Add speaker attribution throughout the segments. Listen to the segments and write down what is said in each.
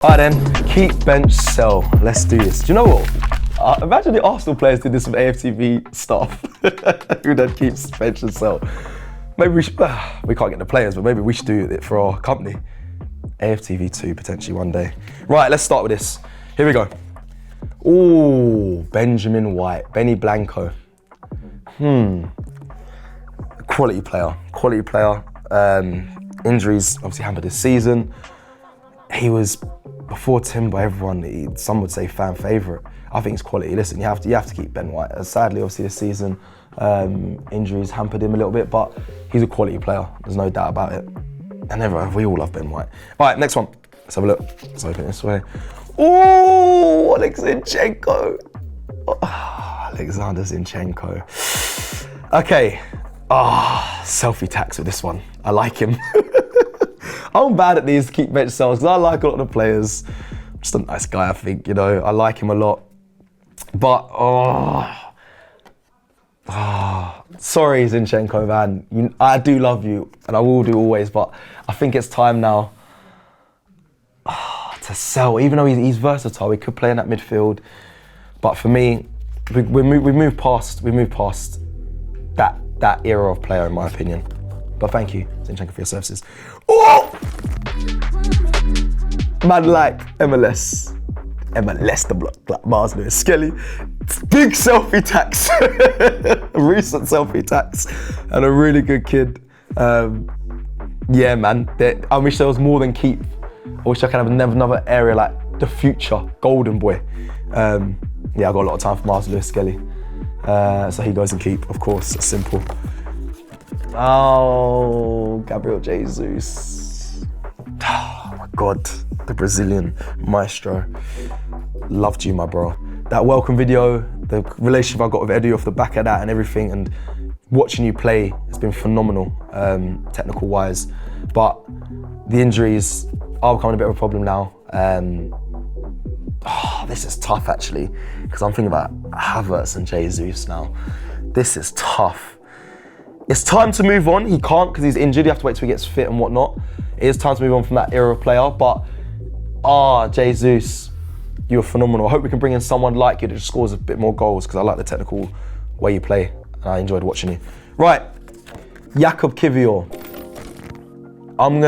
Speaker 1: All right then, keep, bench, sell. Let's do this. Do you know what? Imagine the Arsenal players did this with AFTV staff who then keeps, bench and sell. Maybe we should, we can't get the players, but maybe we should do it for our company. AFTV 2 potentially one day. Right, let's start with this. Here we go. Ooh, Benjamin White, Benny Blanco. Quality player. Injuries obviously hampered this season. He was, before Timber, some would say fan favourite. I think it's quality. Listen, you have to keep Ben White. Sadly, obviously this season, injuries hampered him a little bit, but he's a quality player. There's no doubt about it. And we all love Ben White. All right, next one. Let's have a look. Let's open it this way. Ooh, Alexander Zinchenko. Okay. Selfie tax with this one. I like him. I'm bad at these keep, bench, sells because I like a lot of the players. I'm just a nice guy, I think, you know. I like him a lot. But, sorry, Zinchenko, man. I do love you, and I will do always, but I think it's time now to sell. Even though he's versatile, he could play in that midfield. But for me, we moved past that era of player, in my opinion. But thank you, Zinchenko, for your services. Oh! Man like MLS the block, like Miles Skelly. Big selfie tax. Recent selfie tax. And a really good kid. Yeah, man. I wish there was more than keep. I wish I could have another area like the future golden boy. Yeah, I got a lot of time for Miles Skelly. So he goes and keep, of course. It's simple. Oh, Gabriel Jesus. Oh my God, the Brazilian maestro. Loved you, my bro. That welcome video, the relationship I got with Eddie off the back of that and everything, and watching you play has been phenomenal, technical wise. But the injuries are becoming a bit of a problem now. This is tough actually, because I'm thinking about Havertz and Jesus now. This is tough. It's time to move on. He can't because he's injured. You have to wait till he gets fit and whatnot. It is time to move on from that era of player. But, Jesus, you're phenomenal. I hope we can bring in someone like you that just scores a bit more goals, because I like the technical way you play. And I enjoyed watching you. Right, Jakub Kiwior. I'm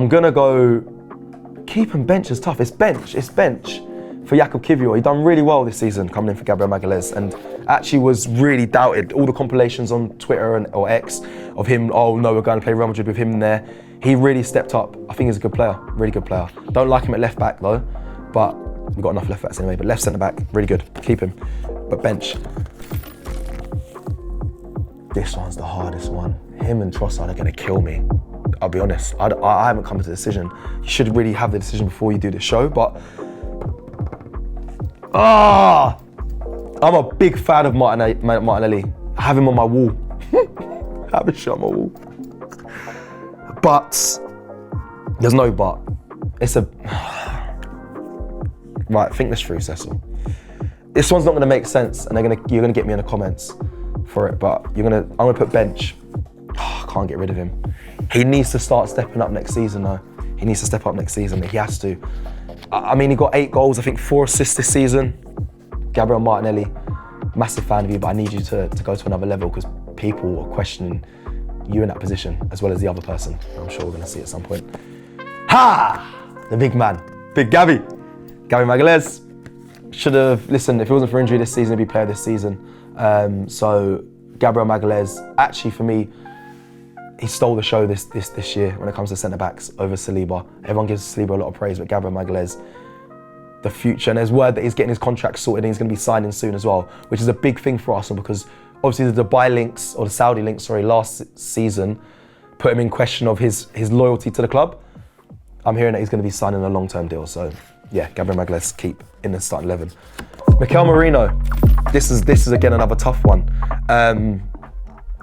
Speaker 1: gonna go keep and bench is tough. It's bench for Jakub Kiwior. He done really well this season coming in for Gabriel Magalhaes, and actually was really doubted. All the compilations on Twitter or X of him, oh no, we're going to play Real Madrid with him in there. He really stepped up. I think he's a good player, really good player. Don't like him at left back though, but we've got enough left backs anyway, but left centre back, really good, keep him. But bench. This one's the hardest one. Him and Trossard are going to kill me. I'll be honest, I haven't come to a decision. You should really have the decision before you do the show, but I'm a big fan of Martinelli. I have him on my wall. I have a shot on my wall. But, there's no but. It's a, right, think this through, Cecil. This one's not gonna make sense, and you're gonna get me in the comments for it, but I'm gonna put bench. I can't get rid of him. He needs to start stepping up next season though. He needs to step up next season, he has to. I mean, he got 8 goals, I think 4 assists this season. Gabriel Martinelli, massive fan of you, but I need you to go to another level, because people are questioning you in that position, as well as the other person. I'm sure we're gonna see at some point. The big man, big Gabby Magalhaes. Should have, listen, if it wasn't for injury this season, he'd be player this season. So Gabriel Magalhaes, actually for me, he stole the show this year when it comes to centre backs over Saliba. Everyone gives Saliba a lot of praise, but Gabriel Magalhaes, the future, and there's word that he's getting his contract sorted and he's going to be signing soon as well, which is a big thing for Arsenal, because obviously the Dubai links, or the Saudi links, last season put him in question of his loyalty to the club. I'm hearing that he's going to be signing a long-term deal, so yeah, Gabriel Magalhaes keep in the starting 11. Mikel Merino, this is again another tough one.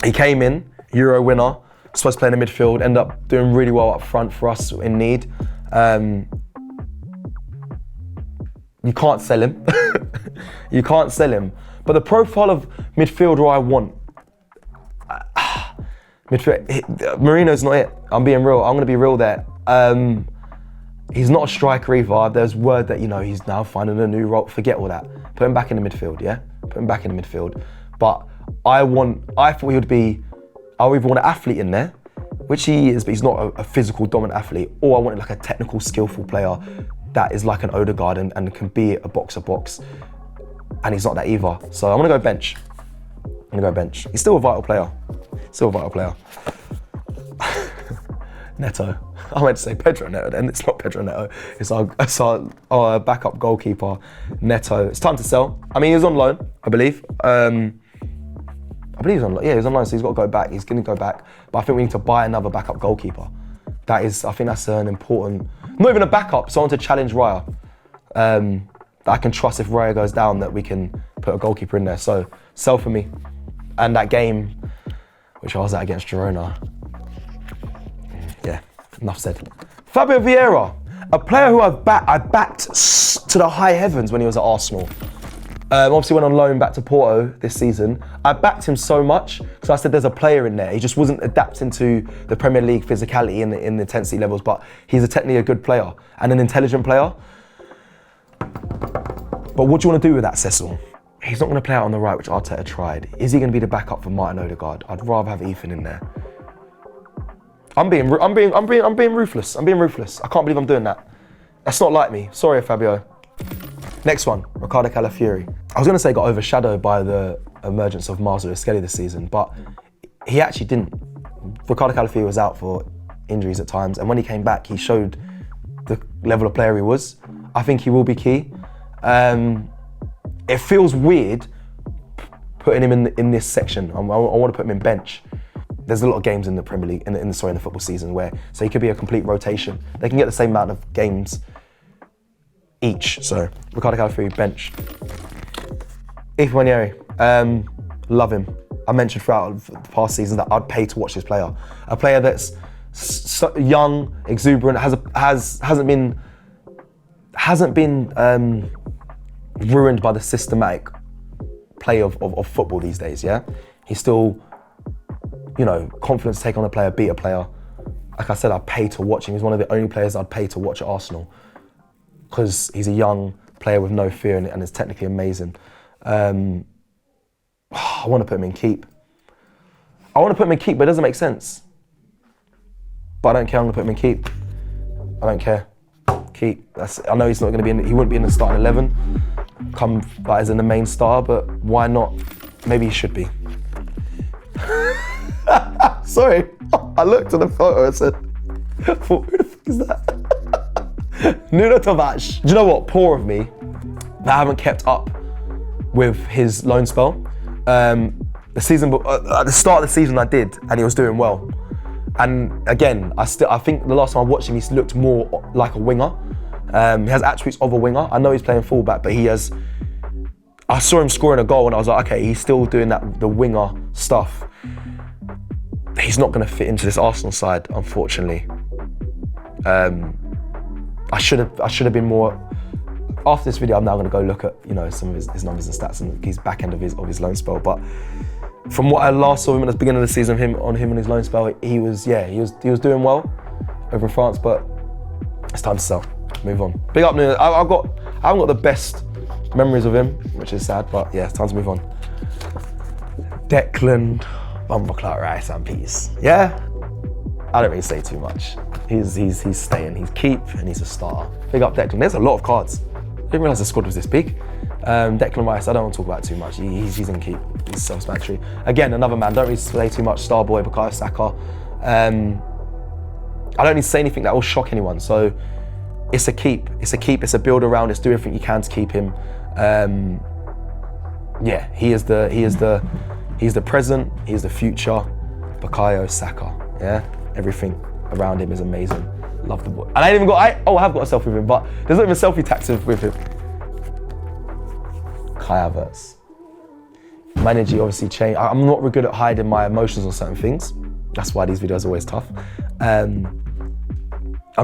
Speaker 1: He came in, Euro winner, supposed to play in the midfield, ended up doing really well up front for us in need. You can't sell him. You can't sell him. But the profile of midfielder I want, Marino's not it. I'm being real. I'm going to be real there. He's not a striker either. There's word that, he's now finding a new role. Forget all that. Put him back in the midfield, yeah? Put him back in the midfield. But I thought he would be, I either want an athlete in there, which he is, but he's not a physical dominant athlete, or I wanted like a technical, skillful player that is like an Odegaard and can be a box, and he's not that either. So I'm gonna go bench. He's still a vital player. Neto. I meant to say Pedro Neto then, it's not Pedro Neto. It's our backup goalkeeper, Neto. It's time to sell. I mean, he's on loan, I believe. He's on loan. Yeah, he's on loan, so he's got to go back. He's going to go back. But I think we need to buy another backup goalkeeper. I think that's an important, not even a backup, someone to challenge Raya. That I can trust if Raya goes down that we can put a goalkeeper in there. So, sell for me. And that game, which I was at against Girona, yeah, enough said. Fabio Vieira, a player who I backed to the high heavens when he was at Arsenal. Obviously went on loan back to Porto this season. I backed him so much because I said there's a player in there. He just wasn't adapting to the Premier League physicality in the intensity levels, but he's technically a good player and an intelligent player. But what do you want to do with that, Cecil? He's not going to play out on the right, which Arteta tried. Is he going to be the backup for Martin Odegaard? I'd rather have Ethan in there. I'm being ruthless. I can't believe I'm doing that. That's not like me. Sorry, Fabio. Next one, Ricardo Calafiori. I was going to say got overshadowed by the emergence of Miles Skelly this season, but he actually didn't. Ricardo Calafiori was out for injuries at times, and when he came back, he showed the level of player he was. I think he will be key. It feels weird putting him in this section. I want to put him in bench. There's a lot of games in the Premier League, in the football season so he could be a complete rotation. They can get the same amount of games each. So Ricardo Calafiori, bench. Ethan Nwaneri, love him. I mentioned throughout the past season that I'd pay to watch this player. A player that's so young, exuberant, hasn't been ruined by the systematic play of football these days. Yeah, he's still, confidence to take on a player, beat a player. Like I said, I'd pay to watch him. He's one of the only players I'd pay to watch at Arsenal because he's a young player with no fear and is technically amazing. I want to put him in keep. But it doesn't make sense. But I don't care. I'm going to put him in keep. I don't care. Keep. I know he's not going to be he wouldn't be in the starting 11. Come as in the main star, but why not? Maybe he should be. Sorry, I looked at the photo and said, who the fuck is that? Nuno Tavares. Do you know what? Poor of me that I haven't kept up with his loan spell. The season, at the start of the season I did, and he was doing well. And again, I think the last time I watched him, he looked more like a winger. He has attributes of a winger. I know he's playing fullback, but I saw him scoring a goal and I was like, okay, he's still doing the winger stuff. He's not going to fit into this Arsenal side, unfortunately. I should have been more. After this video, I'm now going to go look at some of his numbers and stats and his back end of his loan spell. But from what I last saw him at the beginning of the season, him and his loan spell, he was doing well over in France. But it's time to sell. Move on. Big up, Nuno. I haven't got the best memories of him, which is sad. But yeah, it's time to move on. Declan Rice and peace. Yeah, I don't really say too much. He's staying. He's keep and he's a starter. Big up Declan. There's a lot of cards. I didn't realise the squad was this big. Declan Rice, I don't want to talk about it too much. He's in keep. He's self-explanatory. Again, another man. Don't really say too much. Star boy, Bukayo Saka. I don't need to say anything that will shock anyone. So it's a keep. It's a build around. It's do everything you can to keep him. Yeah, he is the present. He is the future. Bukayo Saka. Yeah, everything around him is amazing. Love the boy. And I have got a selfie with him, but there's not even selfie tags with him. Kai Havertz. My energy obviously changed. I'm not really good at hiding my emotions on certain things. That's why these videos are always tough. I'm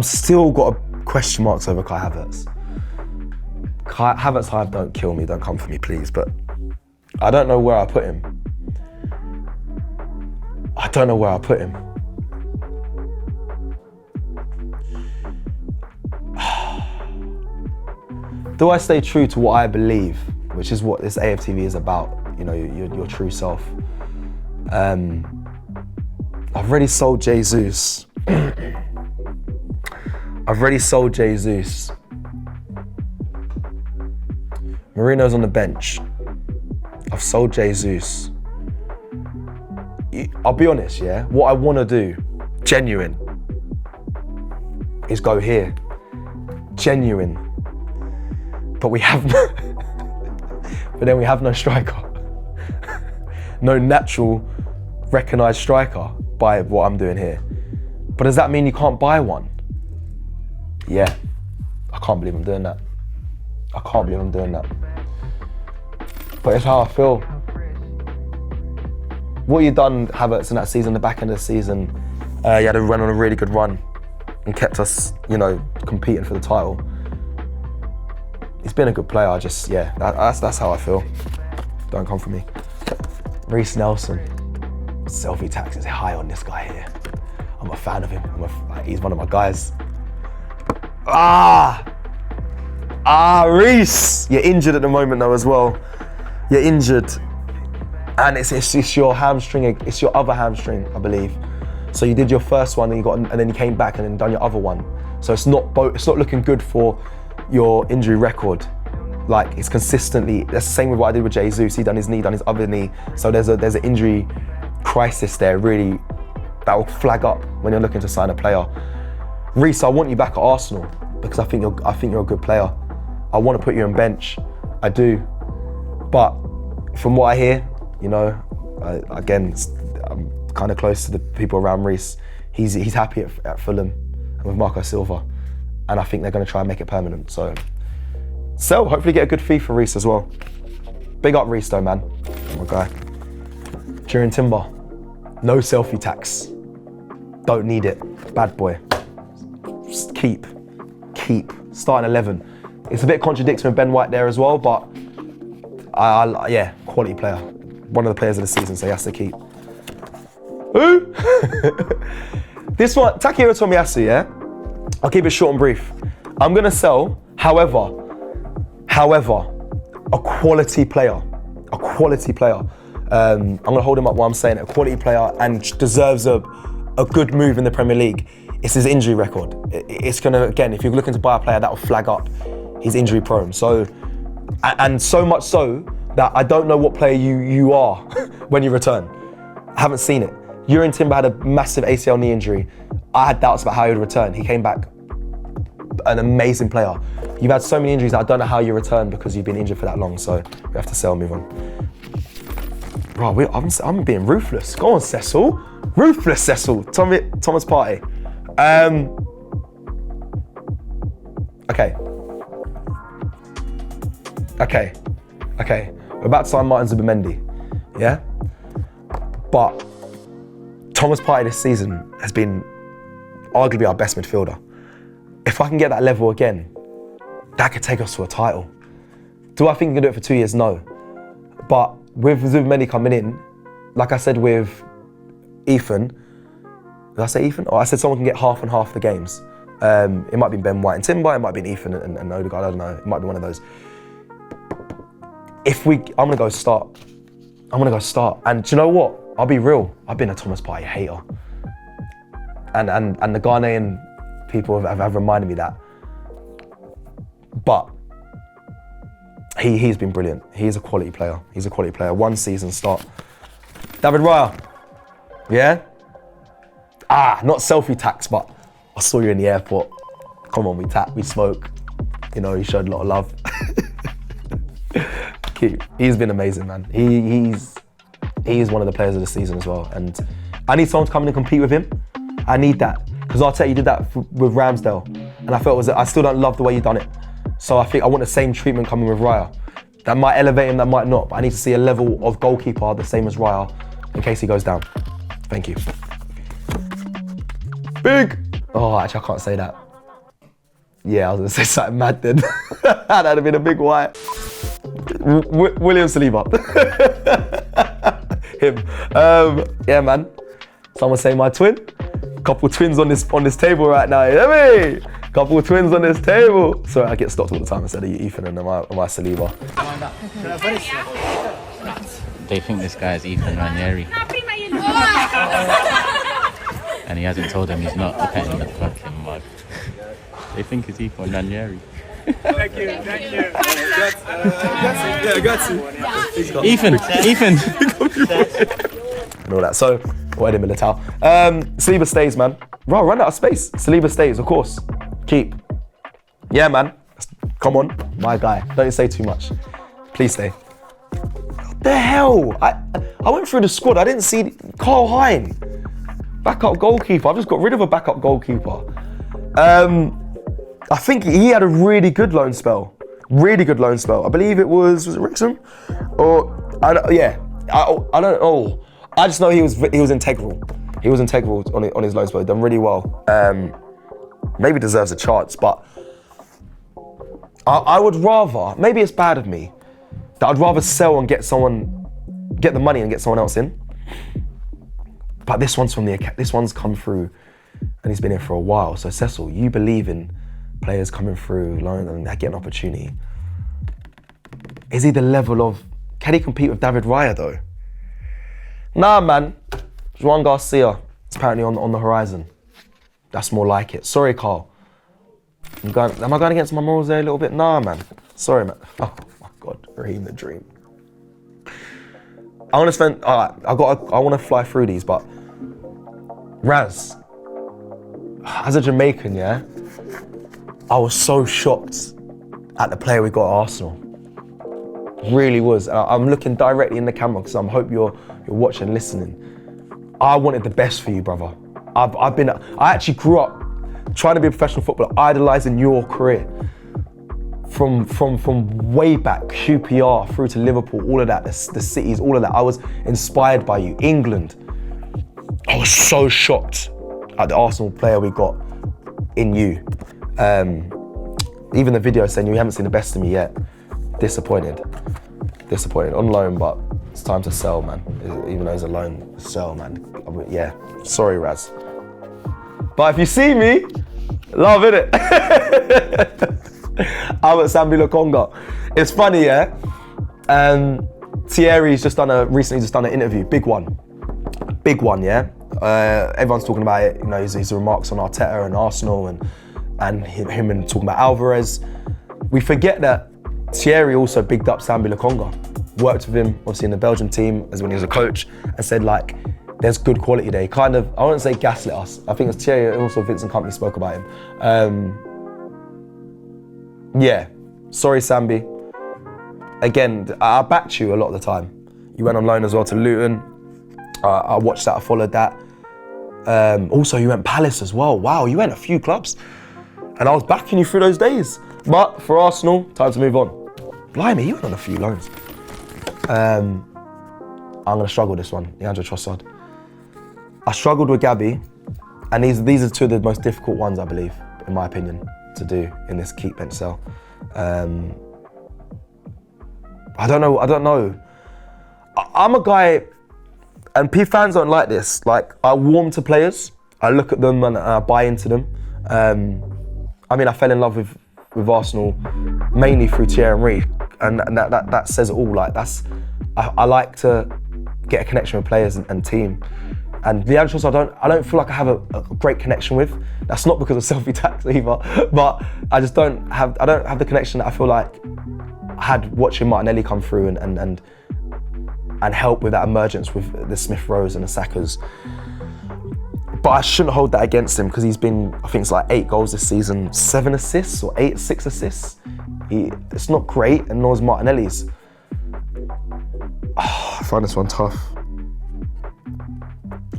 Speaker 1: still got question marks over Kai Havertz. Kai Havertz hype, don't kill me, don't come for me, please. But I don't know where I put him. do I stay true to what I believe, which is what this AFTV is about, you know, your true self. I've already sold Jesus. I've already sold Jesus. Marino's on the bench. I've sold Jesus. I'll be honest, yeah? What I want to do, genuine, is go here. Genuine. But we have no, but then we have no striker. No natural, recognised striker by what I'm doing here. But does that mean you can't buy one? Yeah. I can't believe I'm doing that. I can't believe I'm doing that. But it's how I feel. What you done, Havertz, in that season, the back end of the season, you had to run on a really good run and kept us, you know, competing for the title. He's been a good player. That's how I feel. Don't come for me. Reece Nelson, selfie tax is high on this guy here. I'm a fan of him. He's one of my guys. Reece! You're injured at the moment though as well. You're injured. And it's your hamstring, it's your other hamstring, I believe. So you did your first one and then you came back and then done your other one. So it's not looking good for your injury record. Like, it's consistently, that's the same with what I did with Jesus. He done his knee, done his other knee. So there's an injury crisis there, really, that will flag up when you're looking to sign a player. Reece, I want you back at Arsenal because I think you're a good player. I want to put you on bench, I do. But from what I hear, you know, again, I'm kind of close to the people around Reece. He's happy at Fulham and with Marco Silva, and I think they're going to try and make it permanent. So hopefully get a good fee for Reece as well. Big up Reece though, man. My guy. During Timber, no selfie tax. Don't need it. Bad boy. Just keep. Starting 11. It's a bit contradictory with Ben White there as well, but yeah, quality player. One of the players of the season, so he has to keep. Who? This one, Takehiro Tomiyasu, yeah? I'll keep it short and brief. I'm gonna sell, however, a quality player. I'm gonna hold him up while I'm saying it. A quality player and deserves a good move in the Premier League. It's his injury record. It's gonna, again, if you're looking to buy a player, that will flag up. He's injury prone. So, and so much so that I don't know what player you are when you return. I haven't seen it. Jurrien Timber had a massive ACL knee injury. I had doubts about how he would return. He came back an amazing player. You've had so many injuries that I don't know how you return because you've been injured for that long. So we have to sell and move on. Bro, I'm being ruthless. Go on, Cecil. Ruthless, Cecil. Thomas Partey. Okay. We're about to sign Martin Zubimendi, yeah? But Thomas Partey this season has been arguably our best midfielder. If I can get that level again, that could take us to a title. Do I think we can do it for 2 years? No. But with Zubimendi coming in, like I said with Ethan, did I say Ethan? Or I said someone can get half and half the games. It might be Ben White and Timber, it might be Ethan and Odegaard, I don't know. It might be one of those. I'm gonna go start. And do you know what? I'll be real. I've been a Thomas Partey hater. And the Ghanaian people have reminded me that. But he's been brilliant. He's a quality player. One season start. David Raya. Yeah? Not selfie tax, but I saw you in the airport. Come on, we spoke. You know, he showed a lot of love. He's been amazing, man. He's one of the players of the season as well. And I need someone to come in and compete with him. I need that. Because Arteta, you did that with Ramsdale. And I felt I still don't love the way you done it. So I think I want the same treatment coming with Raya. That might elevate him, that might not. But I need to see a level of goalkeeper the same as Raya in case he goes down. Thank you. Big. Oh, actually, I can't say that. Yeah, I was gonna say something mad then. That'd have been a big white. William Saliba. Him. Yeah, man. Someone say my twin. Couple twins on this table right now. You hear me? Couple of twins on this table. Sorry, I get stopped all the time instead of Ethan and my Saliba.
Speaker 2: They think this guy is Ethan Ranieri. And he hasn't told them he's not petting the fucking mug. They think it's Ethan Ranieri.
Speaker 3: Thank you.
Speaker 2: Ethan.
Speaker 1: And all that. So, what Eddie Militao. Saliba stays, man. Bro, run out of space. Saliba stays, of course. Keep. Yeah, man. Come on, my guy. Don't say too much. Please stay. What the hell? I went through the squad. I didn't see Carl Hein. Backup goalkeeper. I've just got rid of a backup goalkeeper. I think he had a really good loan spell. Really good loan spell. I believe it was it Wrexham? Or, I don't know. I just know he was integral. He was integral on his loan spell. He done really well. Maybe deserves a chance, but I would rather, maybe it's bad of me, that I'd rather sell and get the money and get someone else in. But this one's come through and he's been here for a while. So Cecil, you believe in players coming through, loan and they get an opportunity. Is he the level of, can he compete with David Raya though? Nah, man. Juan Garcia is apparently on the horizon. That's more like it. Sorry, Carl. Am I going against my morals there a little bit? Nah, man. Sorry, man. Oh my God, Raheem the dream. I want to fly through these, but Raz, as a Jamaican, yeah, I was so shocked at the player we got at Arsenal. Really was. I'm looking directly in the camera because I hope you're watching and listening. I wanted the best for you, brother. I actually grew up trying to be a professional footballer, idolising your career. From way back, QPR through to Liverpool, all of that, the cities, all of that. I was inspired by you. England. I was so shocked at the Arsenal player we got in you. Even the video saying you haven't seen the best of me yet. Disappointed. On loan, but it's time to sell, man. Even though it's a loan, sell, man. Yeah, sorry, Raz. But if you see me, love it. I'm at Sambi Lokonga. It's funny, yeah? Thierry's recently just done an interview, big one, yeah? Everyone's talking about it, you know, his remarks on Arteta and Arsenal and him and talking about Alvarez. We forget that Thierry also bigged up Sambi Lokonga, worked with him, obviously in the Belgian team, as when he was a coach, and said like, there's good quality there. He kind of, I wouldn't say gaslit us. I think it's Thierry, also Vincent Kompany spoke about him. Yeah, sorry Sambi. Again, I backed you a lot of the time. You went on loan as well to Luton. I watched that, I followed that. Also, you went Palace as well. Wow, you went a few clubs. And I was backing you through those days. But for Arsenal, time to move on. Blimey, you went on a few loans. I'm gonna struggle this one, Leandro Trossard. I struggled with Gabby, and these are two of the most difficult ones, I believe, in my opinion, to do in this keep bench sell. I don't know. I'm a guy, and fans don't like this. Like, I warm to players. I look at them and I buy into them. I mean, I fell in love with Arsenal mainly through Thierry Henry, and that says it all. Like, I like to get a connection with players and team. And Leandro Trossard, I don't feel like I have a great connection with. That's not because of selfie tax either, but I just don't have the connection that I feel like I had watching Martinelli come through and help with that emergence with the Smith Rowes and the Sakas. But I shouldn't hold that against him because he's been, I think it's like 8 goals this season, 7 assists or 6 assists. It's not great, and nor is Martinelli's. I find this one tough.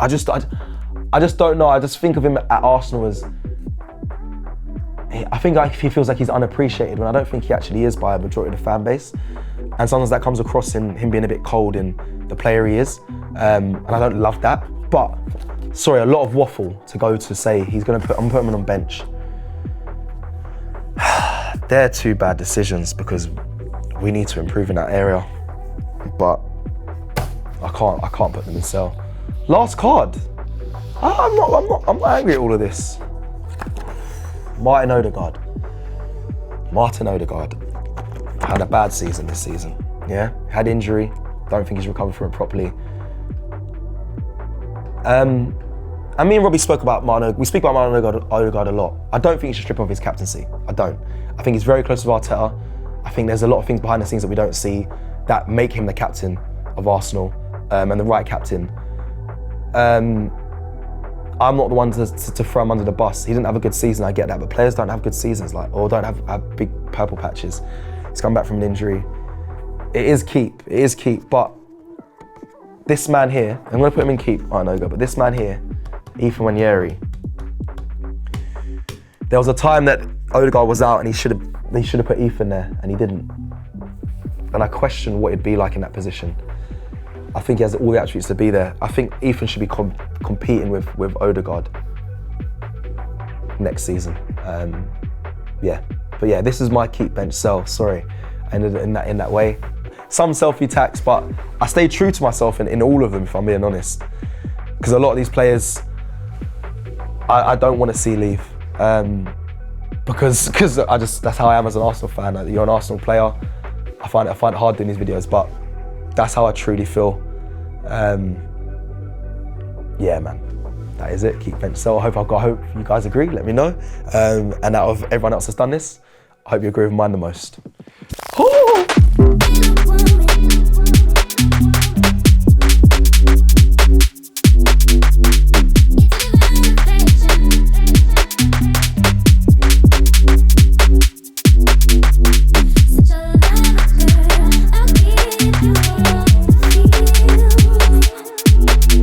Speaker 1: I just don't know. I just think of him at Arsenal as, I think he feels like he's unappreciated when I don't think he actually is by a majority of the fan base. And sometimes that comes across in him being a bit cold in the player he is. And I don't love that. But, sorry, a lot of waffle to go to say I'm putting him on bench. They're two bad decisions because we need to improve in that area. But I can't put them in sell. Last card. I'm not angry at all of this. Martin Odegaard had a bad season this season. Yeah, had injury. Don't think he's recovered from it properly. And me and Robbie spoke about Martin. We speak about Martin Odegaard a lot. I don't think he should strip off his captaincy. I don't. I think he's very close with Arteta. I think there's a lot of things behind the scenes that we don't see that make him the captain of Arsenal and the right captain. I'm not the one to throw him under the bus. He didn't have a good season, I get that, but players don't have good seasons, or don't have big purple patches. He's come back from an injury. It is keep, but this man here, I'm gonna put him in keep, Martin Odegaard, but this man here, Ethan Nwaneri, there was a time that Odegaard was out and he should have put Ethan there, and he didn't. And I question what it'd be like in that position. I think he has all the attributes to be there. I think Ethan should be competing with Odegaard next season. But yeah, this is my keep bench sell. Sorry, I ended it in that way. Some selfie tax, but I stayed true to myself in all of them, if I'm being honest. Because a lot of these players, I don't want to see leave. Because that's how I am as an Arsenal fan. Like, you're an Arsenal player. I find it hard doing these videos, but that's how I truly feel. Yeah, man, that is it. Keep bench sell. I hope you guys agree. Let me know. And out of everyone else that's done this, I hope you agree with mine the most. Ooh.